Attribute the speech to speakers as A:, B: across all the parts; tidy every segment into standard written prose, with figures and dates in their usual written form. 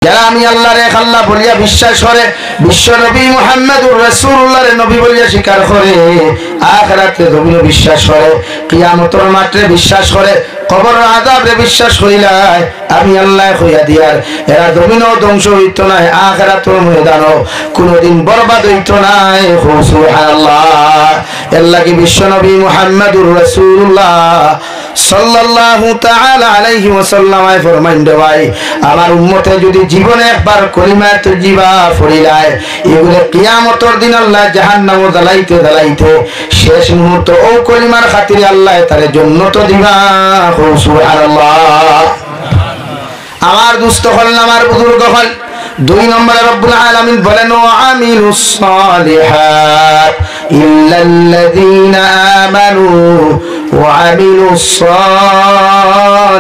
A: যারা আমি আল্লাহর এক আল্লাহ বলিয়া বিশ্বাস করে, বিশ্ব নবী মুহাম্মদুর রাসূলুল্লাহর নবী বলিয়া স্বীকার করে, আখিরাতে জমিনে বিশ্বাস করে, কিয়ামতের মাঠে বিশ্বাস করে, কবর আযাবে বিশ্বাস করিলাই, আমি আল্লাহ কইয়া দিয়ার এরা জমিনও ধ্বংস হইতো না, আখিরাতের ময়দানও কোনদিন বরবাদ হইতো না। সুবহানাল্লাহ। এর লাগি বিশ্ব নবী মুহাম্মদুর রাসূলুল্লাহ সাল্লাল্লাহু তাআলা আলাইহি ওয়াসাল্লাম ফরমাইন দে ভাই, আমার উম্মতে যদি জীবনে একবার কলিমা তজিবা পড়িলায়, এগুলো কিয়ামতের দিন আল্লাহ জাহান্নামে জ্বালাইতে জ্বালাইতে শেষ মুহূর্ত ও কলিমার খাতিরে আল্লাহ তারে জান্নাত দিবা। সুবহানাল্লাহ। আমার দুস্থ হল, আমার বুজুর্গ হল, 2 নম্বরে রব্বুল আলামিন বলেন, ওয়া আমিলুস সালিহাত ইল্লাল্লাযীনা আমানু ওয়া আমিলুস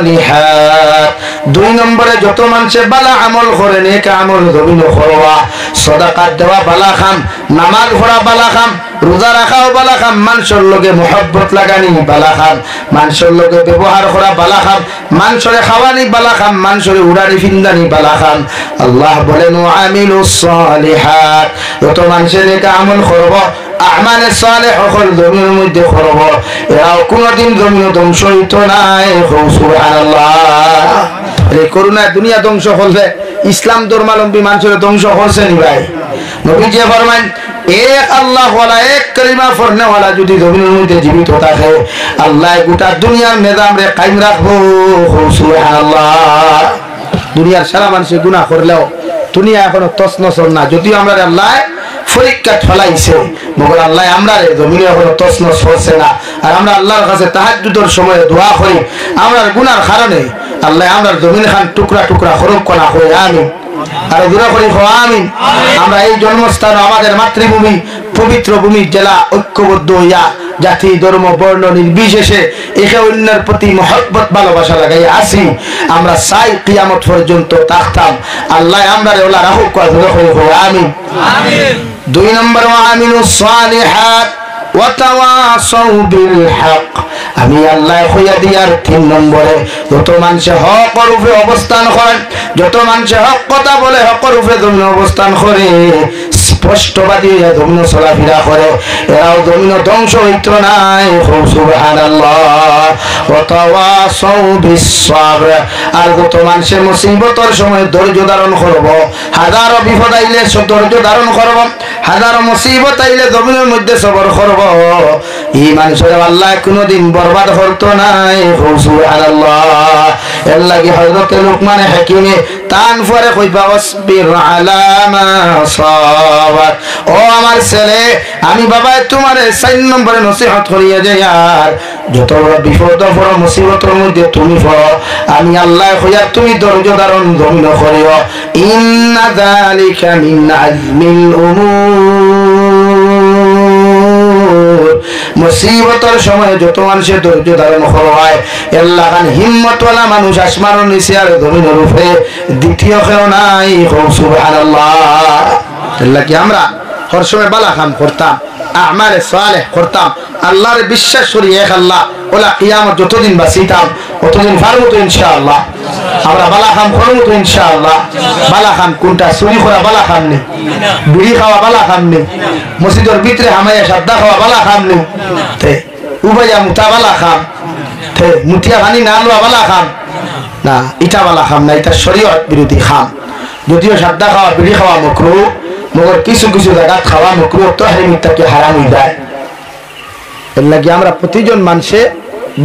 A: সালিহাত। 2 নম্বরে যত মানুষে বালা আমল করে, নেক আমল জমিন করবা, সাদাকা দেওয়া বালা খাম, নামাজ পড়া বালা খাম, রোজা রাখাও বালা খাম, মানুষের লগে মহব্বত লাগানি বালা খাম, মানুষের লগে ব্যবহার করা বালা খাম, মানুষের খাওয়ানি বালা খাম, মানুষের উড়ানি ফিন্দানি বালা খাম। আল্লাহ বলেন, ওয়া আমিলুস সালিহাত, যত মানুষে নেক আমল করব, আমালে সালেহ হল জমিনের মধ্যে করব, এরাও কোনদিন জমিন ধ্বংস হইতো না। সুবহানাল্লাহ। এই করোনা দুনিয়া ধ্বংস করবে, ইসলাম ধর্মাবলম্বী মানুষের ধ্বংস করছে নি ভাই? নবীজি ফরমান, এক আল্লাহ ওয়ালা, এক কালিমা পড়নে ওয়ালা যদি জমিনের মধ্যে জীবিত থাকে, আল্লাহ গোটা দুনিয়ার নিজাম রে কায়েম রাখবো। সুবহানাল্লাহ। দুনিয়ার সারা মানুষে গুনাহ করলেও দুনিয়া এখনো তছনছ না, যদিও আমরা আল্লাহ পরীক্ষা ফলাইছে, মগর আল্লাহ আমরা জমিনে এখনো তছনছ হচ্ছে না। আর আমরা আল্লাহর কাছে তাহাজ্জুদের সময় দোয়া করি, আমরা গুনার কারণে আল্লাহ আমরা জমিন খান টুকরা টুকরা খরব করা হয়। আমিন। আর দোয়া করি আমিন। আমরা এই জন্মস্থান আমাদের মাতৃভূমি পবিত্র ভূমি জেলা ঐক্যবদ্ধ হইয়া জাতি ধর্ম বর্ণ নির্বিশেষে একে অন্যের প্রতি মহব্বত ভালোবাসা লাগাই আসি। আমরা চাই কিয়ামত পর্যন্ত থাকতাম, আল্লাহ আমরা ওলা রাহুক আমিন। 2 নম্বর, ওয়া আমিলুস সালিহাত ওয়া তাওয়াসাউ বিল হক। আমি আল্লাহ কইয়া দিয়ার 3 নম্বরে, যত মানুষে হকের উপরে অবস্থান করেন, যত মানুষে হক কথা বলে, হকের উপরে জমিন অবস্থান করে, স্পষ্টবাদী হইয়া জমিন চলাফেরা করে, এরাও জমিন ধ্বংস হইত নাই। সুবহানাল্লাহ। ওয়া তাওয়াসাউ বিস সাবর। আর যত মানুষে মুসিবতের সময় ধৈর্য ধারণ করব, হাজারো বিপদ আইলে ধৈর্য ধারণ করব, হাজারো মুসিবত আইলে জমিনের মধ্যে সবর করব, এই মানুষের আল্লাহ কোনদিন বরবাদ করতো নাই। সুবহানাল্লাহ। এর লাগি হযরত লুকমান হাকিমে তান পরে কইবা, ওয়াসবির আলা মা সাবার। ও আমার ছেলে, আমি বাবা তোমারে 4 নম্বরে নসিহত করিয়া যাই, আর যত বড় বিপদ বড় মুসিবতের মধ্যে তুমি পড়ো, আমি আল্লাহ কইয়া তুমি ধৈর্য ধারণ জমিন করিও। ইন্না যালিকা মিন আজমিল উমুর। মুসিবতের সময় যত মানুষের ধৈর্য ধারণ করা হয়, আল্লাহ খান হিম্মতওয়ালা মানুষ আসমানের নিচে আর জমিনের উপরে দ্বিতীয় কেউ নাই। সুবহানাল্লাহ। আল্লাহ কি আমরা হর সময় বালা কাম করতাম, আমালে সালেহ করতাম, আল্লাহর বিশ্বাস করি এক আল্লাহ, ওলা কিয়ামত যতদিন বাঁচিতাম ততদিন পারবো তো ইনশাআল্লাহ। আমরা বালা কাম করবো তো ইনশাআল্লাহ। বালা কাম কোনটা? চুরি করা বালা কাম নেই, বিড়ি খাওয়া বালা কাম নেই, মসজিদের ভিতরে হামাইয়া সাদ্দা খাওয়া বালা কাম নেই, উবাইয়া মুতা বালা খাম, মুতিয়া পানি না লোয়া বালা খাম না, ইটা বালা খাম না, এটা শরীয়ত বিরোধী খাম। যদিও সাদ্দা খাওয়া বিড়ি খাওয়া মাকরুহ, মগর কিছু কিছু জায়গা খাওয়া মাকরুহ, তাহরিম থেকে হারাম হয়ে যায়। এর লাগি আমরা প্রতিজন মানুষে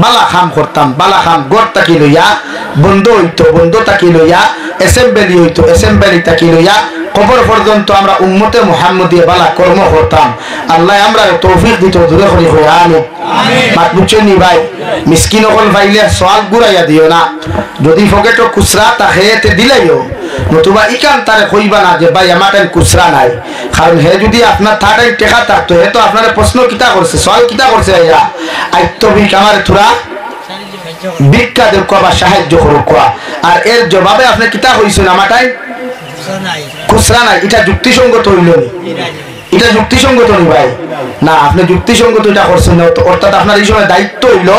A: বালা খাম করতাম, বালা খাম গড় তাকি লইয়া, বন্ধ হইতো বন্ধ তাকি লইয়া, এসেম্বলি হইতো এসেম্বলি তাকি লইয়া, কবর পর্যন্ত আমরা উম্মতে মুহাম্মদিয়া বালা কর্ম করতাম। আল্লাহ আমরা তৌফিক দিত, দূরে করি হই আমিন। মাত বুঝছেন ভাই, মিসকিন হল ভাইলে সওয়াল গুড়াইয়া দিও না, যদি পকেটে খুচরা থাকে তে দিলাইও, নতুবা ইকান তারে কইবা না যে ভাই আমার টাইম খুচরা নাই, কারণ হে যদি আপনার থাকাই টেকা থাকতো, হে তো আপনার প্রশ্ন কিতা করছে, সওয়াল কিতা করছে, এরা আইত্তবিক আমার থুরা ভিক্ষা দেব বা সাহায্য করুক, আর এর জবাবে আপনি কিতা কইছেন আমার টাইম খুচরা নাই, এটা যুক্তিসঙ্গত হইল নি? এটা যুক্তিসঙ্গত নি ভাই? না, আপনি যুক্তিসঙ্গত এটা করছেন না। অর্থাৎ আপনার এই সময় দায়িত্ব হইল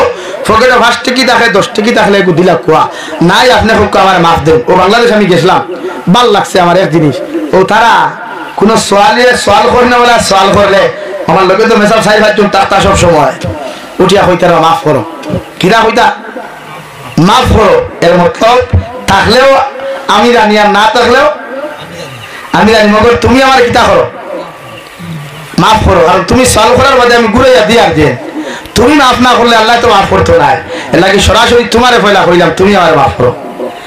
A: পকেটে 5 টাকা থাকে 10 টাকা থাকলে একটু দিলা কোয়া নাই, আপনি হোক আমার মাফ দেন। ও বাংলাদেশ আমি গেছিলাম, ভাল লাগছে আমার এক জিনিস, ও তারা কোনো সোয়াল করে না বলে সোয়াল করলে আমার লোকে তো মেসাব 4-5 জন তাক্তা সব সময় উঠিয়া হইতারা মাফ করো, কিরা হইতা মাফ করো। এর মতলব থাকলেও আমি জানি আর না থাকলেও আমি জানি, মগর তুমি আমার কিতা করো মাফ করো। কারণ তুমি সল করার বাদে আমি ঘুরাইয়া দিই আর দিন, তুমি মাফ না করলে আল্লাহ তো মাফ করতো না। এর লাগে সরাসরি তোমারে পয়লা কইলাম তুমি আমার মাফ করো।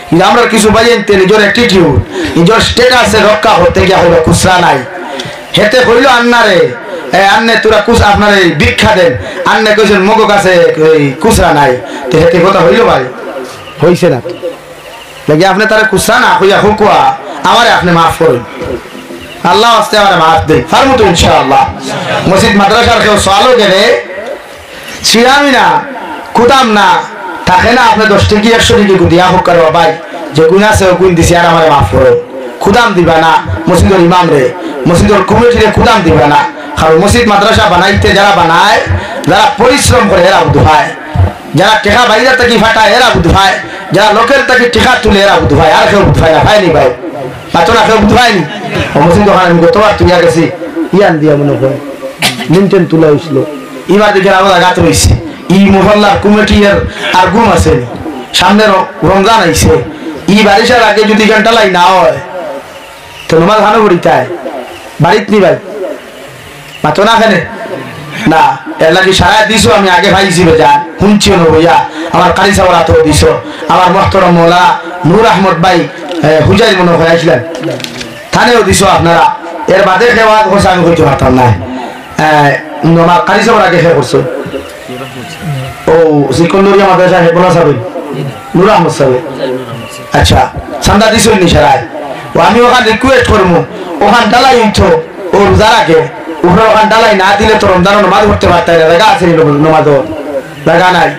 A: কিন্তু আমরা কিছু বাইনতে নিজের অ্যাটিটিউড নিজের স্ট্যাটাসে রক্ষা করতে গিয়া হইল খুচরা নাই, হেতে কইল আন্নারে আন্নে তোরা কুস আপনার ভিক্ষা দেন, আন্নে কইছেন মগো কাছে খুচরা নাই, তো হেতে কথা হইল ভাই? হইছে না লাগে আপনি তারা খুচরা না হইয়া হুকুয়া আমারে আপনি মাফ করুন, আল্লাহ আস্তে আমার মাফ দেয় ফার্মু তো ইনশাআল্লাহ। মসজিদ মাদ্রাসার কেউ সওয়ালও গেলে ছিড়ামি না কুদাম না থাকে না, আপনি 10 টাকা 100 টাকা দিয়া হোক করো ভাই, যে গুণ আছে ও গুণ দিছি আর আমার মাফ করো। খুদাম দিবা না মসজিদের ইমাম রে, মসজিদের কমিটিরে খুদাম দিবা না। কারণ মসজিদ মাদ্রাসা বানাইতে যারা বানায়, যারা পরিশ্রম করে এরা বুধ হয়, যারা টেকা বাইরে থাকি ফাটায় এরা বুধ হয়, যারা লোকের থাকি টেকা তুলে এরা বুধ হয়, আর কেউ বুধ হয় না ভাইনি ভাই, পাচনা কেউ বুধ হয়নি। মসজিদ ওখানে আমি গতবার তুলিয়া গেছি ইয়ান দিয়া মনে হয় লিনটেন তুলে হয়েছিল, এবার দিকে আলাদা গাছ রয়েছে ই মহল্লার কমিটির আর গুম আছে, সামনে রমজান আইছে, ই বারিশার আগে যদি ঘন্টা লাই না হয় তো নমাজ হানো করিতায় বাড়িত নি ভাই পাতো না খেলে না। এর লাগে সারা দিছো আমি আগে ভাইছি বেজা শুনছিও না বইয়া আমার কালি সাবর হাতেও দিছ, আমার মহতরম মৌলা নূর আহমদ ভাই হুজাই মনে হয় আসলেন থানেও দিছ আপনারা। এর বাদে খেওয়া করছে আমি হইতে পারতাম না, আমার কালি সাবর আগে খেয়ে করছো ও সিকন্দরিয়া মাদ্রাসা হেবলা সাহেব নূর আহমদ সাহেব। আচ্ছা সান্দা দিছ নি সারায় ও আমি ওখানে রিকোয়েস্ট করবো ওখান ডালাই উঠো ও রোজা রাখে উপরে ওখান ডালাই না দিলে তো রমজান নামাজ পড়তে পারতাই না, জায়গা আছে নামাজ জায়গা নাই।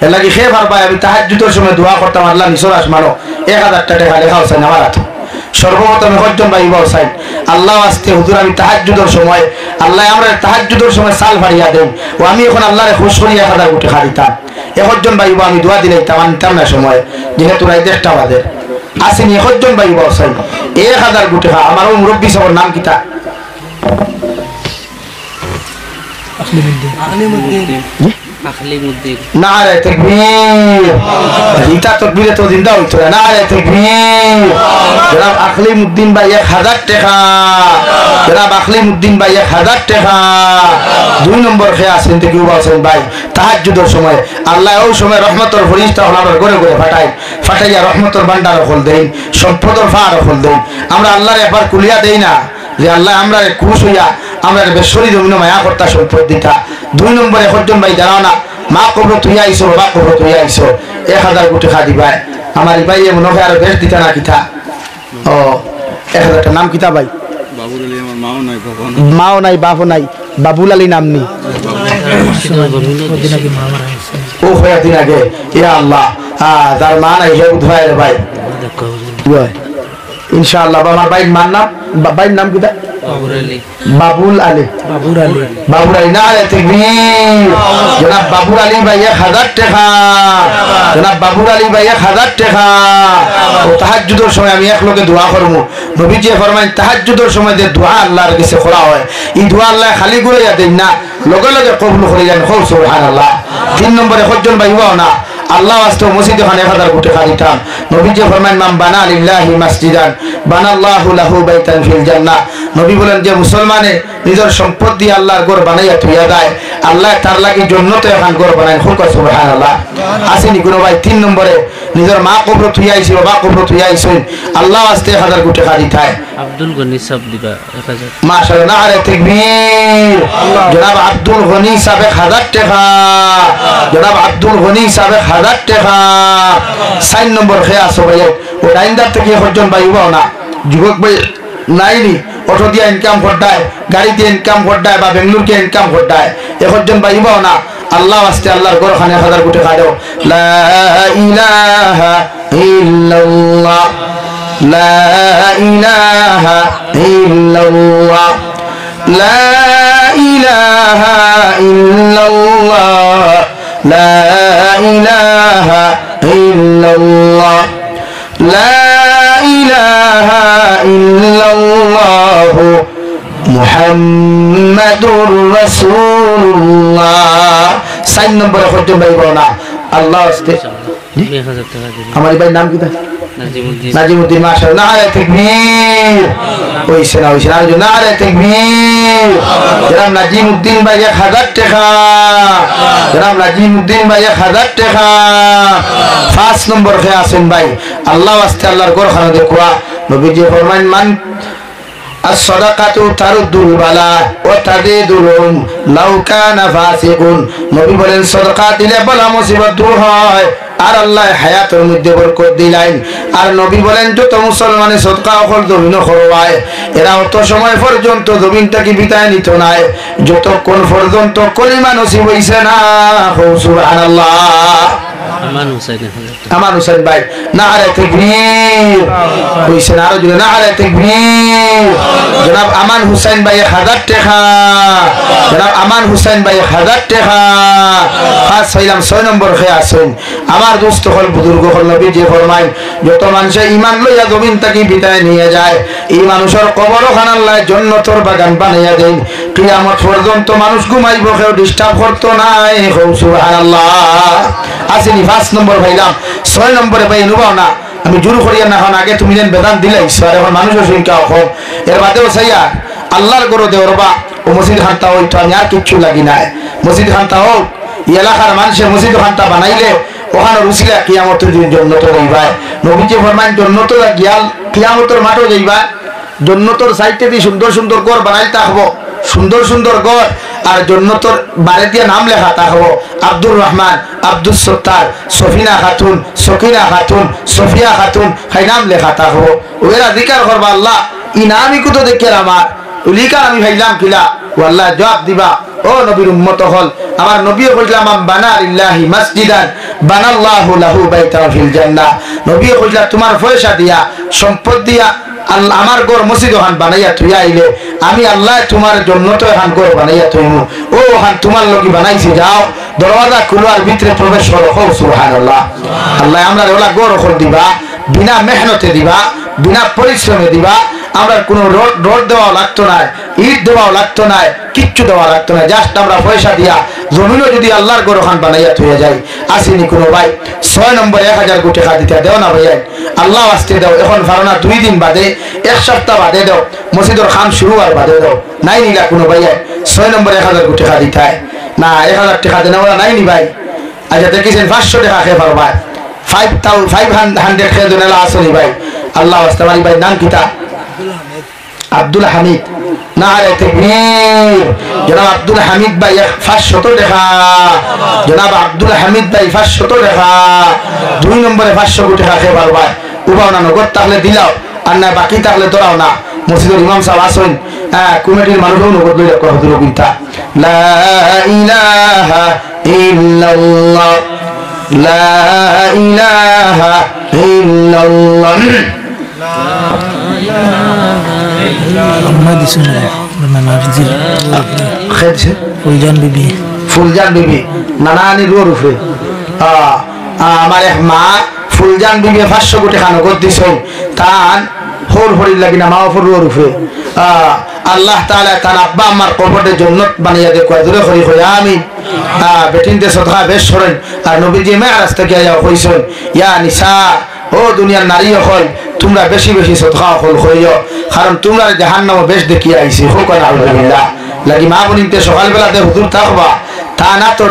A: এর লাগে খেয়ে পারবাই আমি তাহাজ্জুদের সময় দোয়া করতাম আল্লাহ নিচর আসমানো 1000 টাকা লেখা হচ্ছে আমার হাত সর্বপ্রথমে হজ্জন ভাই হোসাইন আল্লাহ আসতে হুজুর আমি তাহাজ্জুদের সময় আল্লাহ আমরা তাহাজ্জুদের সময় সাল ফাড়িয়া দেন ও আমি এখন আল্লাহরে খুশ করি 1000 কোটি খাদিতাম একজন ভাই আমি দোয়া দিলাইতাম আনতাম না সময় যেহেতু রাই 1:30টা বাজে আসেনি একজন ভাই হোসাইন 1000 কোটি আমারও মুরব্বী সবার নাম কিতা নারে তাকবীর ইতা তাকবীরে তো জিন্দা হইতো না। নারে তাকবীর জনাব আকলিমউদ্দিন ভাই 1000 টাকা, জনাব আকলিমউদ্দিন ভাই 1000 টাকা। 2 নম্বর খেয়ে আসেন থেকে বলছেন ভাই তাহাজ্জুদের সময় আল্লাহ ওই সময় রহমতের ফেরেশতা আমার ঘরে ঘরে ফাটাইয়া রহমতের ভান্ডার খোল দেন, সম্পদের ফাড় খোল দেন। আমরা আল্লাহর একবার কুলিয়া দেই না যে আল্লাহ আমরা খুশ হইয়া আমরা বেশরি জমিন মায়া কর্তা সম্পদ দিতা। 2 নম্বরে একজন ভাই জানাও না মা কবর তুই আইসো বাবা কবর তুই আইসো 1000 কোটি খা দিবাই আমার ভাই মনে হয় আর বেশ দিতা না কিতা ও 1000 টাকা নাম কিতা ভাই বাবুল আলী আমার মাও নাই বাপও নাই বাবুল আলী নাম নি ও হয়ে দিন আগে ইয়া আল্লাহ তার মা নাই হে উদ্ভাই রে ভাই ইনশাআল্লাহ আমার ভাই মান নাম ভাইয়ের নাম কিতা বাবুল আলী বাবুল আলী না তাকবীর জনাব বাবুল আলী ভাই 1000 টাকা, জনাব বাবুল আলী ভাই 1000 টাকা। ও তাহাজ্জুদের সময় আমি এক লোকে দোয়া করব নবীজি ফরমায় তাহাজ্জুদের সময় যে দোয়া আল্লাহর কাছে করা হয় এই দোয়া আল্লাহ খালি ঘুরাইয়া দেন না লগে লগে কবুল করে যান খুব সুবহানাল্লাহ। 3 নম্বরে হজ্জন ভাই হও না আল্লাহ আস্তে মসজিদ ওখানে 1000 কোটি খাদিতাম নবীজি ফরমান মান বানা লিল্লাহি মাসজিদান বানাল্লাহু লাহু বাইতান ফিল জান্নাহ। নবী বলেন যে মুসলমানে নিজের সম্পদ দিয়ে আল্লাহর ঘর বানাইয়া থইয়া দেয় আল্লাহ তার লাগি জান্নাতে এখন ঘর বানায় খুব সুবহানাল্লাহ। আসেনি কোন ভাই 3 নম্বরে নিজের মা কবর থইয়া আইছি বাবা কবর থইয়া আইছেন আল্লাহ আস্তে 1000 কোটি খাদিতায় আব্দুল গনি সাহেব দিবা 1000 মাশাআল্লাহ। আরে তাকবীর জনাব আব্দুল গনি সাহেব 1000 টাকা, জনাব আব্দুল গনি সাহেব 1000 টাকা। 4 নম্বর খেয়া আছে ভাই ও ডাইন্দার থেকে একজন ভাই হও না যুবক ভাই নাইনি অটো দিয়ে ইনকাম করতায় গাড়ি দিয়ে ইনকাম করতায় বা বেঙ্গলুরু কে ইনকাম করতায় একজন ভাই হও না আল্লাহ আস্তে আল্লাহর ঘর খানে 1000 কোটি খাড়ো লা ইলাহা ইল্লাল্লাহ লা ইলাহা ইল্লাল্লাহ লা ইলাহা ইল্লাল্লাহ লা ইলাহা ইল্লাল্লাহ লা ইলাহা ইল্লাল্লাহ মুহাম্মাদুর রাসূলুল্লাহ। 4 নম্বরে হতে পারবো না আল্লাহ আস্তে আমার ভাই নাম কি তা নাজিমউদ্দিন মাশাআল্লাহ নারে তাকবীর ওইছে না আর নারে তাকবীর জনাব নাজিমউদ্দিন ভাই 1000 টাকা জনাব নাজিমউদ্দিন ভাই 1000 টাকা 5 নম্বর কে আছেন ভাই আল্লাহ আস্তে আল্লাহর ঘরখানা দেখুয়া নবীজি ফরমান মান as-sadaqatu taruddul bala wa tadidul law kana fasiqun নবী বলেন সাদাকা দিলে বলা মুসিবত দূর হয় আর আল্লাহ হায়াতের মধ্যে বরকত দিলেন। আর নবী বলেন যত মুসলমানে সাদকা হল জমিন খরওয়ায় এরা অত সময় পর্যন্ত জমিনটাকে বিতায় নিত না যতক্ষণ পর্যন্ত কলিমা নসিব হইছে না। সুবহানাল্লাহ। আমান হুসাইন ভাই নারে তাকবীর কইছেন আরো জোরে নারে তাকবীর জনাব আমান হুসাইন ভাই 1000 টাকা জনাব আমান হুসাইন ভাই 1000 টাকা। খাস হইলাম 6 নম্বর কে আছেন আমার দোস্ত হল বুজুর্গ হল নবী যে ফরমায় যত মানুষ ঈমান লইয়া জমিন থেকে বিদায় নিয়ে যায় এই মানুষের কবরখানা আল্লাহ জান্নাতের বাগান বানাইয়া দেন। কিয়ামত পর্যন্ত মানুষ ঘুমাইব কেউ ডিস্টার্ব করতো না। সুবহানাল্লাহ। আসেনি 5 নম্বর ভাইলাম 6 নম্বরে ভাই নুবাও না আমি জোর করিয়া না হন আগে তুমি যেন বেদান দিলাই স্যার এখন মানুষের সংখ্যা কম এর বাদেও চাইয়া আল্লাহর গরো দেওরবা ও মসজিদ খানটা ওইটা আমি আর কিচ্ছু লাগি নাই মসজিদ খানটা হোক এলাকার মানুষের মসজিদ খানটা বানাইলে ওখানে রুসিলা কিয়ামতের দিন জন্নত যাইবা নবীজি ফরমান জন্নত গিয়াল কিয়ামতের মাঠও যাইবা জন্নতর সাইডে দিয়ে সুন্দর সুন্দর ঘর বানাই থাকবো সুন্দর সুন্দর ঘর আর জন্নতর বাড়ি দিয়ে নাম লেখা থাকবো আব্দুর রহমান আব্দুল সত্তার সফিনা খাতুন সকিনা খাতুন সফিয়া খাতুন খাই নাম লেখা থাকবো ওরা জিকার করবা আল্লাহ ইনামি কুতো দেখে আমার লিকার আমি ভাইলাম কিলা ও আল্লাহ জবাব দিবা ও নবীর উম্মত হল আমার নবী কইলাম বানা লিল্লাহি মসজিদান বানাল্লাহু লাহু বাইতান ফিল জান্নাহ নবী কইলা তোমার পয়সা দিয়া সম্পদ দিয়া আল্লাহ আমার ঘর মসজিদ ওখান বানাইয়া তুই আইলে আমি আল্লাহ তোমার জন্য তো এখান ঘর বানাইয়া তুইমু ও ওখান তোমার লগি বানাইছি যাও দরওয়াজা খুলো আর ভিতরে প্রবেশ করো। সুবহানাল্লাহ। আল্লাহ আমরা ওলা ঘর ওখান দিবা বিনা মেহনতে দিবা বিনা পরিশ্রমে দিবা আমরা কোনো রোড দেওয়া লাগতো না ইট দেওয়াও লাগতো না কিচ্ছু দেওয়া লাগতো না জাস্ট আমরা পয়সা দিয়া জমিনও যদি আল্লাহর ঘর ওখান বানাইয়া থুয়ে যাই আসেনি কোনো ভাই 6 নম্বর 1000 কোটি টাকা দিতে দেও না ভাইয়া আল্লাহ আসতে দাও এখন ধারণা 2 দিন বাদে 1 সপ্তাহ বাদে দাও মসজিদের খান শুরু আর বাদে দাও নাই নিলা কোনো ভাইয়া 6 নম্বর 1000 কোটি টাকা দিতে না 1000 টাকা দেন ওরা নাই নি ভাই আচ্ছা দেখেছেন 500 টাকা খেয়ে পারো ভাই 500 খেয়ে দেন আসনি ভাই আল্লাহ আসতে পারি ভাই নাম কিতা আব্দুল হামিদ নারে তাকবীর জনাব আব্দুল হামিদ ভাই 500 টাকা জনাব আব্দুল হামিদ ভাই 500 টাকা 2 নম্বরে 500 কোটি টাকা খেয়ে পারো ভাই উবাও না নগদ তাহলে দিলাও আর না বাকি তাহলে ধরাও না মসজিদের ইমাম সাহেব আসেন কমিটির মানুষও নগদ লইয়া করা হতো কিনতা লা ইলাহা ইল্লাল্লাহ লা ইলাহা ইল্লাল্লাহ ফুলজান বিবি নানানি রোর উপরে আমার এক মা ফুলজান বিবি 500 কোটি খানো করতেছেন তান হোর হরির লাগি না মা ওপর রোর উপরে আল্লাহ তাআলা তার আব্বা আমার কবরের জান্নাত বানিয়ে দে কয় দূরে হরি হই আমিন বেটিনতে সদকা বেশ করেন আর নবীজি মেরাজ থেকে আয়া কইছেন ইয়া নিসা ও দুনিয়ার নারী হল তোমরা বেশি বেশি সদকা হল হইও কারণ তোমরা জাহান্নাম বেশ দেখিয়ে আইছি হুকুন আলহামদুলিল্লাহ লাগি মা বনিতে সকালবেলাতে হুজুর থাকবা তা না তো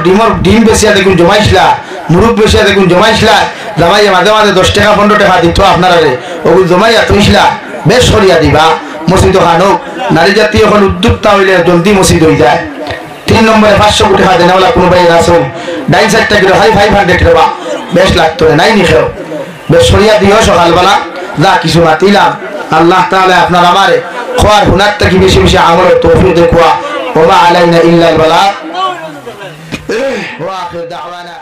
A: ডিম বেশিয়া দেখুন জমাইছিলা মুরুখ বেশিয়া দেখুন জমাইছিলা জামাইয়ে মাঝে মাঝে 10 টাকা 15 টাকা দিত আপনারা ওগুলো জমাইয়া তুইছিলা বেশ সরিয়া দিবা মসজিদ খানো নারী জাতীয় এখন উদ্যোক্তা হইলে জলদি মসজিদ হয়ে যায় 3 নম্বরে 500 কোটি টাকা দেনেওয়ালা কোনো ভাই আসুন ডাইন সাইডটা কিলো 500 টাকা বেশ লাগতো নাই নি খেও বেশ সরিয়া দিও সকালবেলা যা কিছু মাতিলাম আল্লাহ তাআলা আপনার আমারে খোয়ার হুনার থেকে বেশি বেশি আমলের তৌফিক দেখুয়া ওয়া আলাইনা ইল্লাল বালাগ ওয়া আখির দাওয়ানা